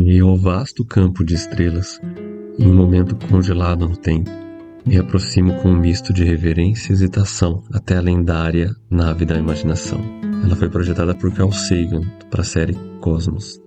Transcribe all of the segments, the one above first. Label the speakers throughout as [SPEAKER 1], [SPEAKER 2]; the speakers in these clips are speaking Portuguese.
[SPEAKER 1] meio ao vasto campo de estrelas, em um momento congelado no tempo, me aproximo com um misto de reverência e hesitação até a lendária nave da imaginação. Ela foi projetada por Carl Sagan para a série Cosmos.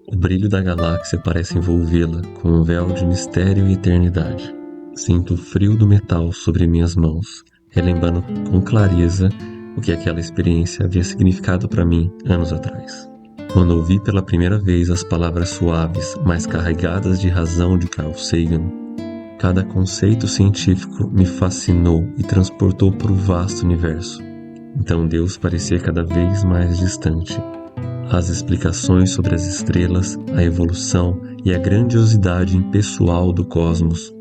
[SPEAKER 1] O brilho da galáxia parece envolvê-la com um véu de mistério e eternidade. Sinto o frio do metal sobre minhas mãos, relembrando com clareza o que aquela experiência havia significado para mim anos atrás. Quando ouvi pela primeira vez as palavras suaves, mas carregadas de razão de Carl Sagan, cada conceito científico me fascinou e transportou para o vasto universo. Então Deus parecia cada vez mais distante. As explicações sobre as estrelas, a evolução e a grandiosidade impessoal do cosmos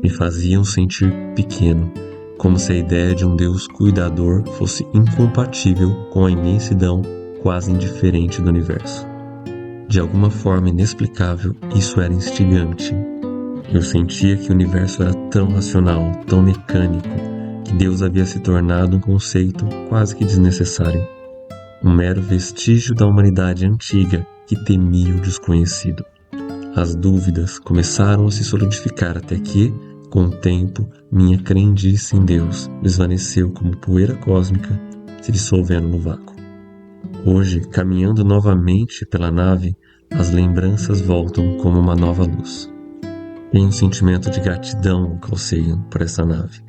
[SPEAKER 1] me faziam sentir pequeno, como se a ideia de um Deus cuidador fosse incompatível com a imensidão quase indiferente do universo. De alguma forma inexplicável, isso era instigante. Eu sentia que o universo era tão racional, tão mecânico, que Deus havia se tornado um conceito quase que desnecessário. Um mero vestígio da humanidade antiga que temia o desconhecido. As dúvidas começaram a se solidificar até que, com o tempo, minha crendice em Deus desvaneceu como poeira cósmica se dissolvendo no vácuo. Hoje, caminhando novamente pela nave, as lembranças voltam como uma nova luz. Tenho um sentimento de gratidão ao Carl Sagan por essa nave,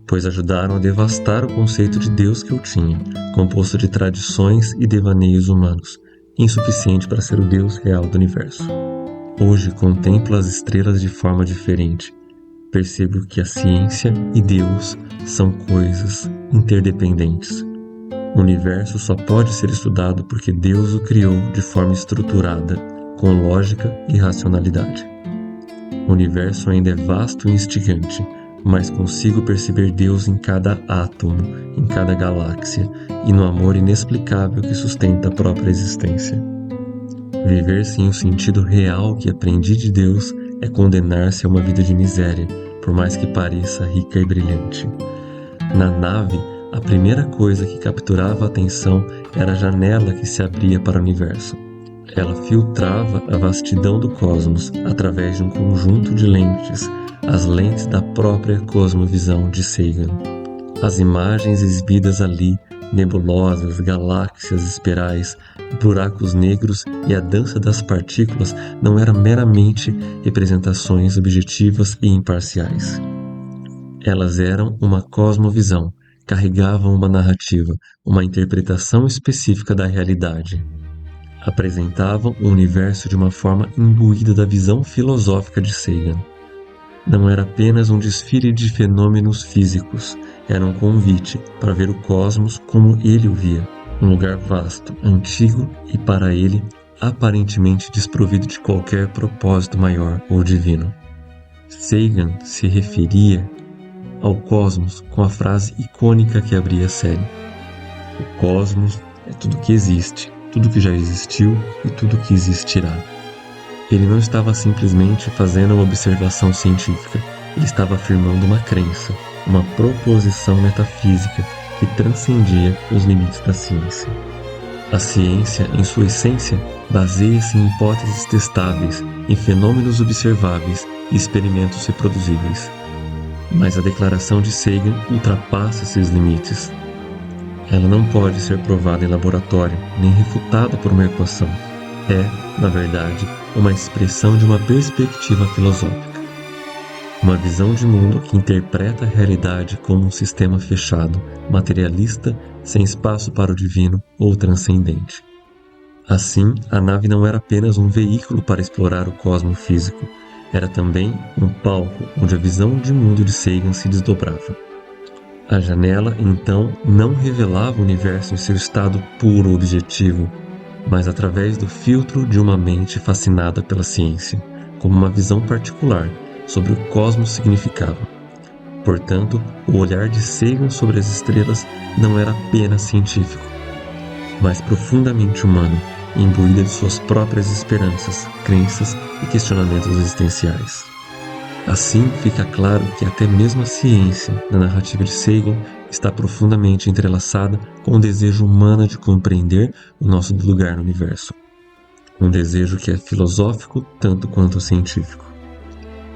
[SPEAKER 1] pois ajudaram a devastar o conceito de Deus que eu tinha, composto de tradições e devaneios humanos, insuficiente para ser o Deus real do universo. Hoje contemplo as estrelas de forma diferente. Percebo que a ciência e Deus são coisas interdependentes. O universo só pode ser estudado porque Deus o criou de forma estruturada, com lógica e racionalidade. O universo ainda é vasto e instigante, mas consigo perceber Deus em cada átomo, em cada galáxia e no amor inexplicável que sustenta a própria existência. Viver sem o sentido real que aprendi de Deus é condenar-se a uma vida de miséria, por mais que pareça rica e brilhante. Na nave, a primeira coisa que capturava a atenção era a janela que se abria para o universo. Ela filtrava a vastidão do cosmos através de um conjunto de lentes, as lentes da própria cosmovisão de Sagan. As imagens exibidas ali, nebulosas, galáxias, espirais, buracos negros e a dança das partículas não eram meramente representações objetivas e imparciais. Elas eram uma cosmovisão, carregavam uma narrativa, uma interpretação específica da realidade. Apresentavam o universo de uma forma imbuída da visão filosófica de Sagan. Não era apenas um desfile de fenômenos físicos, era um convite para ver o cosmos como ele o via, um lugar vasto, antigo e para ele aparentemente desprovido de qualquer propósito maior ou divino. Sagan se referia ao cosmos com a frase icônica que abria a série: o cosmos é tudo que existe, tudo que já existiu e tudo que existirá. Ele não estava simplesmente fazendo uma observação científica, ele estava afirmando uma crença, uma proposição metafísica que transcendia os limites da ciência. A ciência, em sua essência, baseia-se em hipóteses testáveis, em fenômenos observáveis e experimentos reproduzíveis. Mas a declaração de Sagan ultrapassa esses limites. Ela não pode ser provada em laboratório, nem refutada por uma equação. É, na verdade, uma expressão de uma perspectiva filosófica. Uma visão de mundo que interpreta a realidade como um sistema fechado, materialista, sem espaço para o divino ou transcendente. Assim, a nave não era apenas um veículo para explorar o cosmos físico, era também um palco onde a visão de mundo de Sagan se desdobrava. A janela, então, não revelava o universo em seu estado puro objetivo, mas através do filtro de uma mente fascinada pela ciência, como uma visão particular sobre o cosmos significava. Portanto, o olhar de Sagan sobre as estrelas não era apenas científico, mas profundamente humano, imbuída de suas próprias esperanças, crenças e questionamentos existenciais. Assim, fica claro que até mesmo a ciência, na narrativa de Sagan, está profundamente entrelaçada com o desejo humano de compreender o nosso lugar no universo. um desejo que é filosófico tanto quanto científico.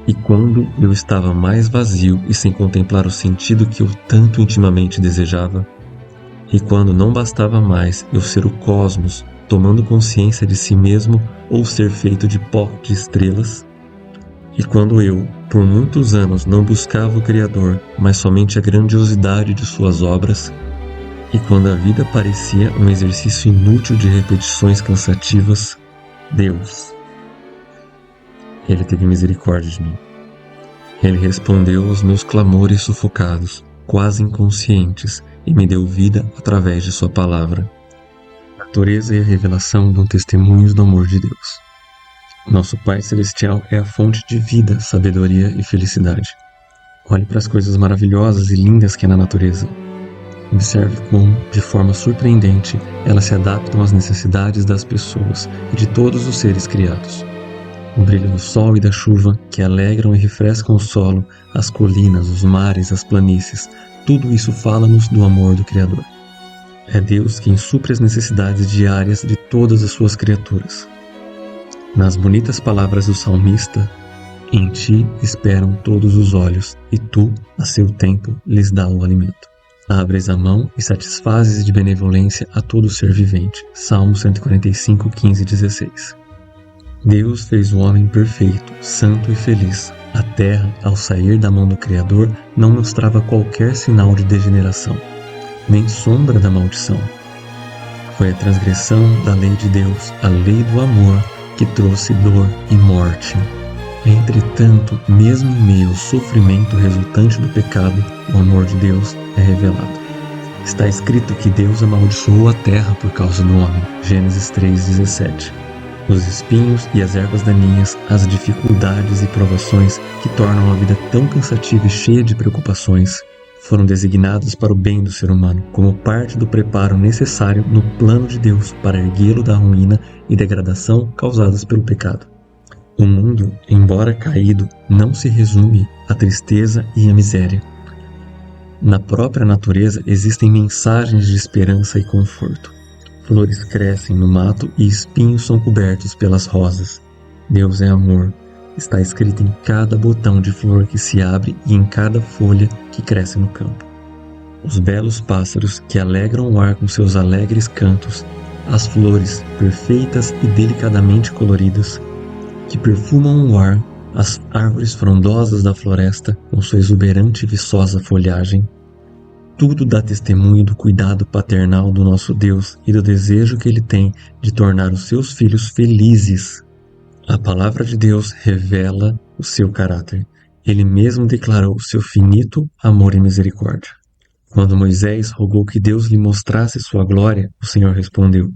[SPEAKER 1] E quando eu estava mais vazio e sem contemplar o sentido que eu tanto intimamente desejava, e quando não bastava mais eu ser o cosmos tomando consciência de si mesmo ou ser feito de pó de estrelas, e quando eu, por muitos anos, não buscava o Criador, mas somente a grandiosidade de suas obras, e quando a vida parecia um exercício inútil de repetições cansativas, Deus, Ele teve misericórdia de mim. Ele respondeu aos meus clamores sufocados, quase inconscientes, e me deu vida através de sua palavra. A natureza e a revelação dão testemunhos do amor de Deus. Nosso Pai Celestial é a fonte de vida, sabedoria e felicidade. Olhe para as coisas maravilhosas e lindas que há na natureza. Observe como, de forma surpreendente, elas se adaptam às necessidades das pessoas e de todos os seres criados. O brilho do sol e da chuva, que alegram e refrescam o solo, as colinas, os mares, as planícies, tudo isso fala-nos do amor do Criador. É Deus quem supre as necessidades diárias de todas as suas criaturas. Nas bonitas palavras do salmista, em ti esperam todos os olhos, e tu, a seu tempo, lhes dá o alimento. Abres a mão e satisfazes de benevolência a todo ser vivente. Salmo 145, 15 e 16. Deus fez o homem perfeito, santo e feliz. A terra, ao sair da mão do Criador, não mostrava qualquer sinal de degeneração, nem sombra da maldição. Foi a transgressão da lei de Deus, a lei do amor, que trouxe dor e morte. Entretanto, mesmo em meio ao sofrimento resultante do pecado, o amor de Deus é revelado. Está escrito que Deus amaldiçoou a terra por causa do homem. Gênesis 3,17. Os espinhos e as ervas daninhas, as dificuldades e provações que tornam a vida tão cansativa e cheia de preocupações, foram designados para o bem do ser humano, como parte do preparo necessário no plano de Deus para erguê-lo da ruína e degradação causadas pelo pecado. O mundo, embora caído, não se resume à tristeza e à miséria. Na própria natureza existem mensagens de esperança e conforto. Flores crescem no mato e espinhos são cobertos pelas rosas. Deus é amor. Está escrito em cada botão de flor que se abre e em cada folha que cresce no campo. Os belos pássaros que alegram o ar com seus alegres cantos, as flores perfeitas e delicadamente coloridas, que perfumam o ar, as árvores frondosas da floresta com sua exuberante e viçosa folhagem, tudo dá testemunho do cuidado paternal do nosso Deus e do desejo que Ele tem de tornar os seus filhos felizes. A palavra de Deus revela o seu caráter. Ele mesmo declarou o seu finito amor e misericórdia. Quando Moisés rogou que Deus lhe mostrasse sua glória, o Senhor respondeu: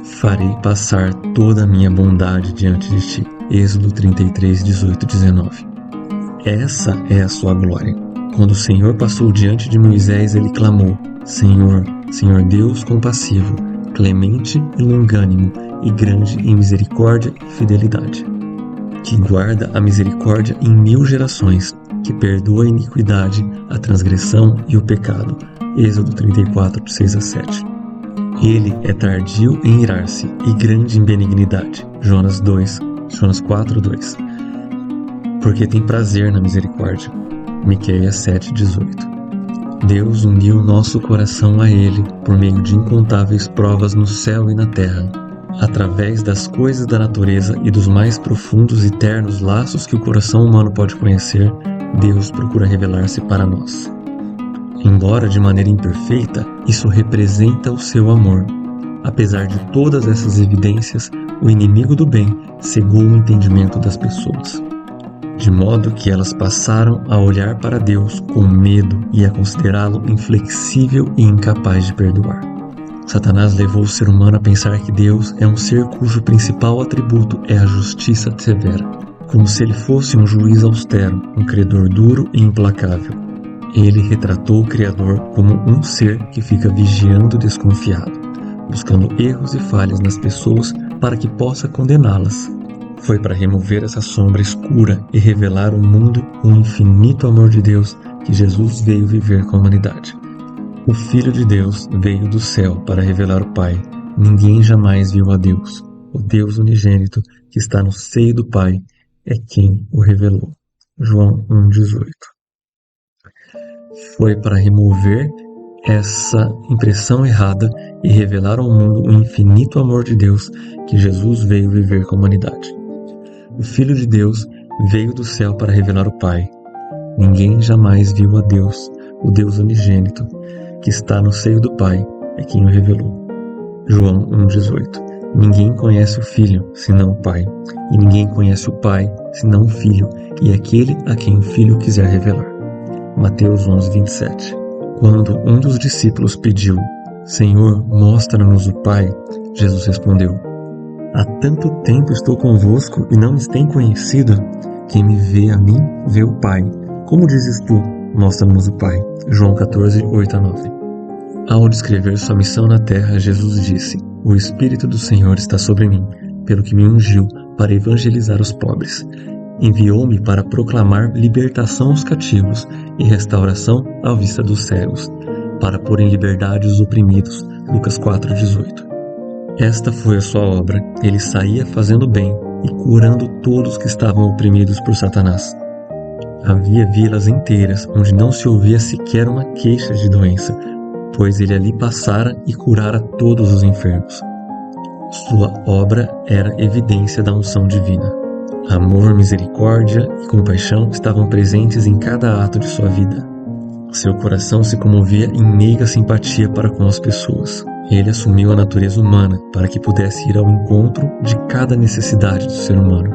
[SPEAKER 1] farei passar toda a minha bondade diante de ti. Êxodo 33, 18 e 19. Essa é a sua glória. Quando o Senhor passou diante de Moisés, ele clamou: Senhor, Senhor Deus compassivo, clemente e longânimo, e grande em misericórdia e fidelidade, que guarda a misericórdia em 1000 gerações, que perdoa a iniquidade, a transgressão e o pecado. Êxodo 34, 6 a 7. Ele é tardio em irar-se e grande em benignidade. Jonas 4, 2. Porque tem prazer na misericórdia. Miqueias 7, 18. Deus uniu nosso coração a Ele por meio de incontáveis provas no céu e na terra. Através das coisas da natureza e dos mais profundos e ternos laços que o coração humano pode conhecer, Deus procura revelar-se para nós. Embora de maneira imperfeita, isso representa o seu amor. Apesar de todas essas evidências, o inimigo do bem cegou o entendimento das pessoas, de modo que elas passaram a olhar para Deus com medo e a considerá-lo inflexível e incapaz de perdoar. Satanás levou o ser humano a pensar que Deus é um ser cujo principal atributo é a justiça severa, como se ele fosse um juiz austero, um credor duro e implacável. Ele retratou o Criador como um ser que fica vigiando desconfiado, buscando erros e falhas nas pessoas para que possa condená-las. Foi para remover essa sombra escura e revelar ao mundo o infinito amor de Deus que Jesus veio viver com a humanidade. O Filho de Deus veio do céu para revelar o Pai. Ninguém jamais viu a Deus. o Deus unigênito que está no seio do Pai é quem o revelou. João 1,18. Foi para remover essa impressão errada e revelar ao mundo o infinito amor de Deus que Jesus veio viver com a humanidade. O Filho de Deus veio do céu para revelar o Pai. Ninguém jamais viu a Deus, o Deus unigênito, que está no seio do Pai, é quem o revelou. João 1,18. Ninguém conhece o Filho, senão o Pai, e ninguém conhece o Pai, senão o Filho, e aquele a quem o Filho quiser revelar. Mateus 11,27. Quando um dos discípulos pediu, Senhor, mostra-nos o Pai, Jesus respondeu, há tanto tempo estou convosco e não me tem conhecido? Quem me vê a mim, vê o Pai. Como dizes tu, mostra-nos o Pai? João 14, 8-9. Ao descrever sua missão na terra, Jesus disse, o Espírito do Senhor está sobre mim, pelo que me ungiu para evangelizar os pobres. Enviou-me para proclamar libertação aos cativos e restauração à vista dos cegos, para pôr em liberdade os oprimidos. Lucas 4,18. Esta foi a sua obra. Ele saía fazendo bem e curando todos que estavam oprimidos por Satanás. Havia vilas inteiras onde não se ouvia sequer uma queixa de doença, pois ele ali passara e curara todos os enfermos. Sua obra era evidência da unção divina. Amor, misericórdia e compaixão estavam presentes em cada ato de sua vida. Seu coração se comovia em meiga simpatia para com as pessoas. Ele assumiu a natureza humana para que pudesse ir ao encontro de cada necessidade do ser humano.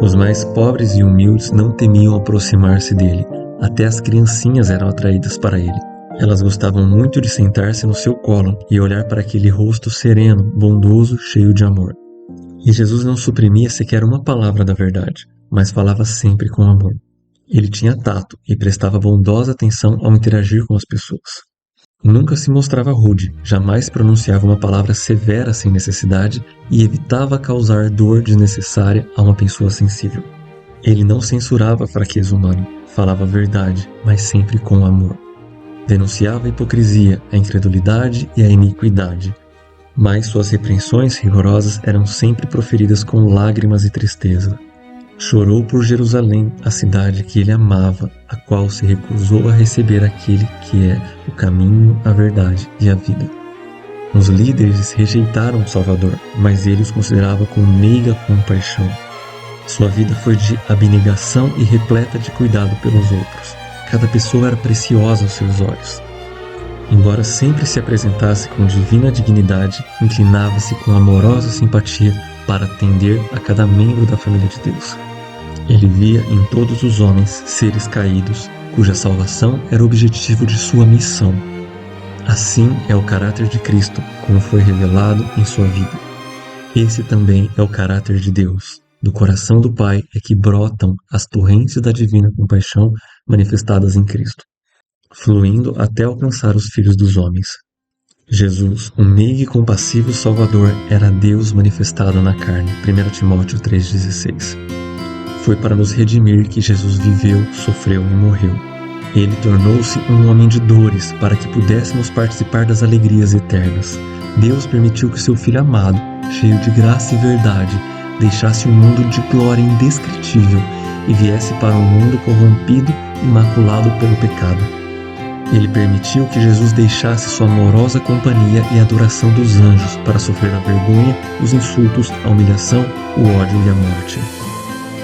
[SPEAKER 1] Os mais pobres e humildes não temiam aproximar-se dele, até as criancinhas eram atraídas para ele. Elas gostavam muito de sentar-se no seu colo e olhar para aquele rosto sereno, bondoso, cheio de amor. E Jesus não suprimia sequer uma palavra da verdade, mas falava sempre com amor. Ele tinha tato e prestava bondosa atenção ao interagir com as pessoas. Nunca se mostrava rude, jamais pronunciava uma palavra severa sem necessidade e evitava causar dor desnecessária a uma pessoa sensível. Ele não censurava a fraqueza humana, falava a verdade, mas sempre com amor. Denunciava a hipocrisia, a incredulidade e a iniquidade, mas suas repreensões rigorosas eram sempre proferidas com lágrimas e tristeza. Chorou por Jerusalém, a cidade que ele amava, a qual se recusou a receber aquele que é o caminho, a verdade e a vida. Os líderes rejeitaram o Salvador, mas ele os considerava com meiga compaixão. Sua vida foi de abnegação e repleta de cuidado pelos outros. Cada pessoa era preciosa aos seus olhos. Embora sempre se apresentasse com divina dignidade, inclinava-se com amorosa simpatia para atender a cada membro da família de Deus. Ele via em todos os homens seres caídos, cuja salvação era o objetivo de sua missão. Assim é o caráter de Cristo, como foi revelado em sua vida. Esse também é o caráter de Deus. Do coração do Pai é que brotam as torrentes da divina compaixão manifestadas em Cristo, fluindo até alcançar os filhos dos homens. Jesus, o meigo e compassivo Salvador, era Deus manifestado na carne. 1 Timóteo 3,16. Foi para nos redimir que Jesus viveu, sofreu e morreu. Ele tornou-se um homem de dores para que pudéssemos participar das alegrias eternas. Deus permitiu que seu Filho amado, cheio de graça e verdade, deixasse um mundo de glória indescritível e viesse para um mundo corrompido e maculado pelo pecado. Ele permitiu que Jesus deixasse sua amorosa companhia e adoração dos anjos para sofrer a vergonha, os insultos, a humilhação, o ódio e a morte.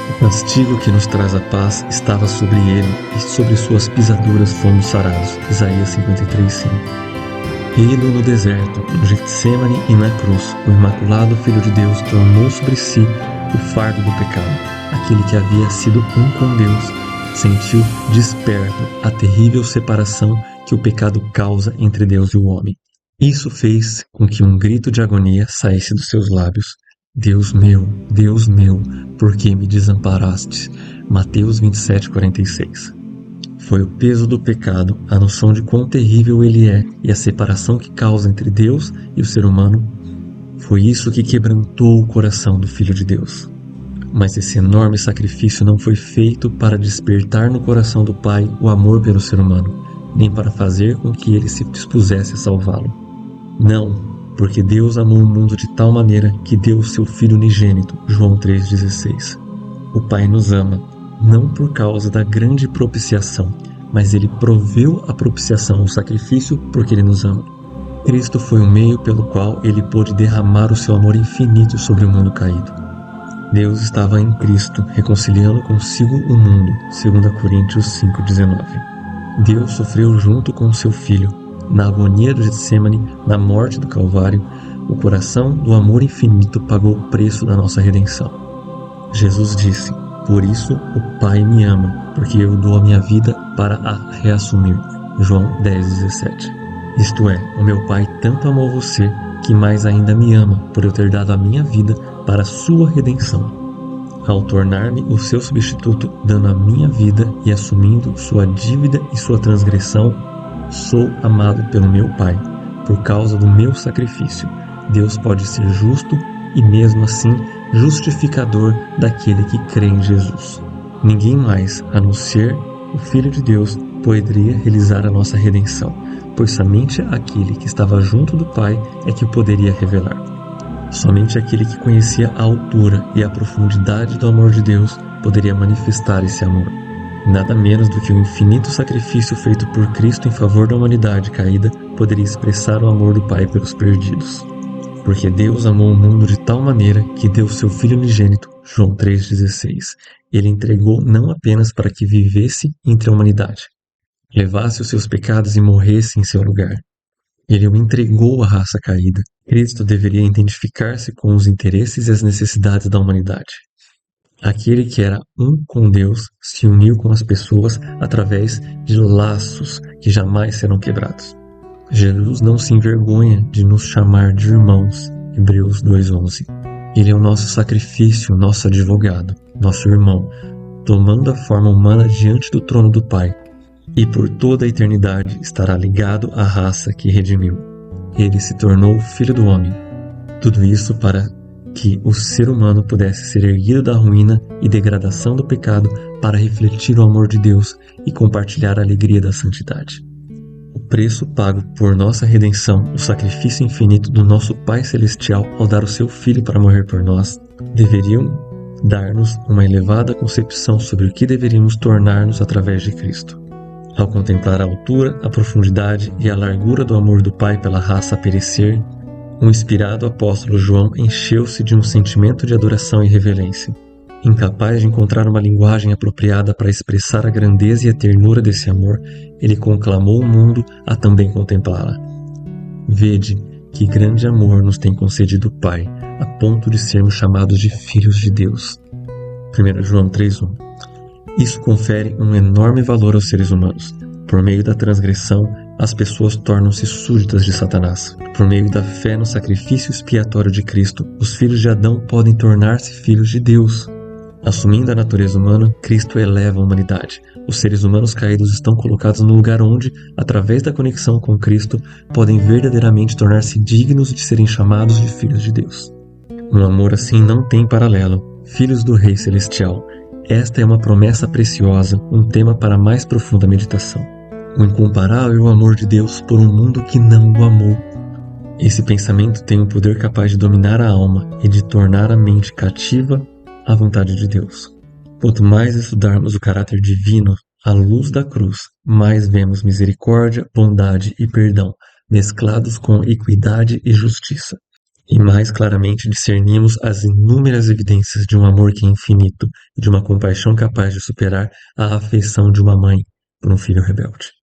[SPEAKER 1] O castigo que nos traz a paz estava sobre ele e sobre suas pisaduras fomos sarados. Isaías 53:5. Ele no deserto, no Getsêmani e na cruz, o imaculado Filho de Deus tornou sobre si o fardo do pecado. Aquele que havia sido um com Deus sentiu desperto a terrível separação que o pecado causa entre Deus e o homem. Isso fez com que um grito de agonia saísse dos seus lábios. Deus meu, por que me desamparaste? Mateus 27:46. Foi o peso do pecado, a noção de quão terrível ele é e a separação que causa entre Deus e o ser humano. Foi isso que quebrantou o coração do Filho de Deus. Mas esse enorme sacrifício não foi feito para despertar no coração do Pai o amor pelo ser humano, nem para fazer com que ele se dispusesse a salvá-lo. Não, Porque Deus amou o mundo de tal maneira que deu o seu Filho unigênito, João 3,16. O Pai nos ama, não por causa da grande propiciação, mas Ele proveu a propiciação, o sacrifício, porque Ele nos ama. Cristo foi o meio pelo qual Ele pôde derramar o seu amor infinito sobre o mundo caído. Deus estava em Cristo, reconciliando consigo o mundo, 2 Coríntios 5,19. Deus sofreu junto com o seu Filho, na agonia do Getsêmani, na morte do Calvário. O coração do amor infinito pagou o preço da nossa redenção. Jesus disse: "Por isso o Pai me ama, porque eu dou a minha vida para a reassumir." João 10,17. Isto é, o meu Pai tanto amou você, que mais ainda me ama, por eu ter dado a minha vida para a sua redenção. Ao tornar-me o seu substituto, dando a minha vida e assumindo sua dívida e sua transgressão, sou amado pelo meu Pai. Por causa do meu sacrifício, Deus pode ser justo e mesmo assim justificador daquele que crê em Jesus. Ninguém mais, a não ser o Filho de Deus, poderia realizar a nossa redenção, pois somente aquele que estava junto do Pai é que o poderia revelar. Somente aquele que conhecia a altura e a profundidade do amor de Deus poderia manifestar esse amor. Nada menos do que o infinito sacrifício feito por Cristo em favor da humanidade caída poderia expressar o amor do Pai pelos perdidos. Porque Deus amou o mundo de tal maneira que deu seu Filho unigênito, João 3,16. Ele entregou não apenas para que vivesse entre a humanidade, levasse os seus pecados e morresse em seu lugar. Ele o entregou à raça caída. Cristo deveria identificar-se com os interesses e as necessidades da humanidade. Aquele que era um com Deus se uniu com as pessoas através de laços que jamais serão quebrados. Jesus não se envergonha de nos chamar de irmãos, Hebreus 2,11. Ele é o nosso sacrifício, nosso advogado, nosso irmão, tomando a forma humana diante do trono do Pai, e por toda a eternidade estará ligado à raça que redimiu. Ele se tornou o Filho do Homem. Tudo isso para que o ser humano pudesse ser erguido da ruína e degradação do pecado para refletir o amor de Deus e compartilhar a alegria da santidade. O preço pago por nossa redenção, o sacrifício infinito do nosso Pai Celestial ao dar o seu Filho para morrer por nós, deveriam dar-nos uma elevada concepção sobre o que deveríamos tornar-nos através de Cristo. Ao contemplar a altura, a profundidade e a largura do amor do Pai pela raça a perecer, o inspirado apóstolo João encheu-se de um sentimento de adoração e reverência. Incapaz de encontrar uma linguagem apropriada para expressar a grandeza e a ternura desse amor, ele conclamou o mundo a também contemplá-la. Vede que grande amor nos tem concedido o Pai, a ponto de sermos chamados de filhos de Deus. 1 João 3,1. Isso confere um enorme valor aos seres humanos. Por meio da transgressão, as pessoas tornam-se súditas de Satanás. Por meio da fé no sacrifício expiatório de Cristo, os filhos de Adão podem tornar-se filhos de Deus. Assumindo a natureza humana, Cristo eleva a humanidade. Os seres humanos caídos estão colocados no lugar onde, através da conexão com Cristo, podem verdadeiramente tornar-se dignos de serem chamados de filhos de Deus. Um amor assim não tem paralelo. Filhos do Rei Celestial. Esta é uma promessa preciosa, um tema para a mais profunda meditação. O incomparável amor de Deus por um mundo que não o amou. Esse pensamento tem um poder capaz de dominar a alma e de tornar a mente cativa à vontade de Deus. Quanto mais estudarmos o caráter divino à luz da cruz, mais vemos misericórdia, bondade e perdão, mesclados com equidade e justiça. E mais claramente discernimos as inúmeras evidências de um amor que é infinito e de uma compaixão capaz de superar a afeição de uma mãe por um filho rebelde.